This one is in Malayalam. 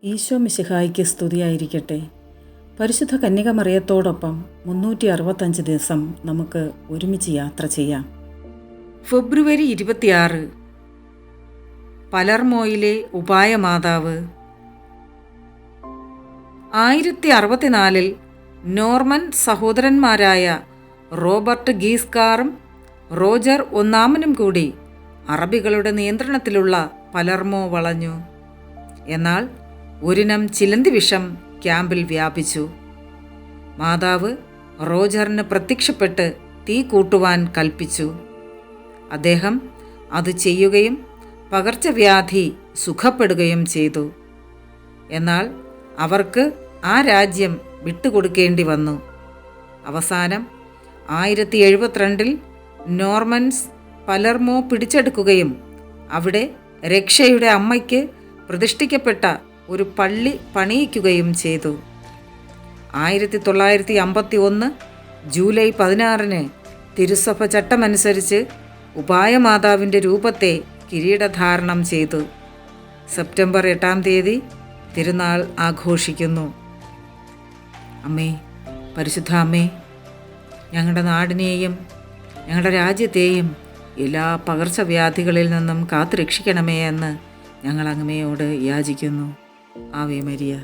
ഈശോ മിശിഹായ്ക്ക് സ്തുതിയായിരിക്കട്ടെ. പരിശുദ്ധ കന്യക മറിയത്തോടൊപ്പം 365 ദിവസം നമുക്ക് ഒരുമിച്ച് യാത്ര ചെയ്യാം. ഫെബ്രുവരി 26 പലർമോയിലെ ഉപായമാതാവ്. 1064 നോർമൻ സഹോദരന്മാരായ റോബർട്ട് ഗീസ്കാറും റോജർ ഒന്നാമനും കൂടി അറബികളുടെ നിയന്ത്രണത്തിലുള്ള പലർമോ വളഞ്ഞു. എന്നാൽ ഒരിനം ചിലന്തി വിഷം ക്യാമ്പിൽ വ്യാപിച്ചു. മാതാവ് റോജറിന് പ്രത്യക്ഷപ്പെട്ട് തീ കൂട്ടുവാൻ കൽപ്പിച്ചു. അദ്ദേഹം അത് ചെയ്യുകയും പകർച്ചവ്യാധി സുഖപ്പെടുകയും ചെയ്തു. എന്നാൽ അവർക്ക് ആ രാജ്യം വിട്ടുകൊടുക്കേണ്ടി വന്നു. അവസാനം 1072 നോർമൻസ് പലർമോ പിടിച്ചെടുക്കുകയും അവിടെ രക്ഷയുടെ അമ്മയ്ക്ക് പ്രതിഷ്ഠിക്കപ്പെട്ട ഒരു പള്ളി പണിയിക്കുകയും ചെയ്തു. 1951 ജൂലൈ 16 തിരുസഭ ചട്ടമനുസരിച്ച് ഉപായമാതാവിൻ്റെ രൂപത്തെ കിരീടധാരണം ചെയ്തു. സെപ്റ്റംബർ 8 തിരുനാൾ ആഘോഷിക്കുന്നു. അമ്മേ, പരിശുദ്ധ അമ്മേ, ഞങ്ങളുടെ നാടിനെയും ഞങ്ങളുടെ രാജ്യത്തെയും എല്ലാ പകർച്ചവ്യാധികളിൽ നിന്നും കാത്തുരക്ഷിക്കണമേ എന്ന് ഞങ്ങൾ അങ്ങയോട് യാചിക്കുന്നു. Ave Maria.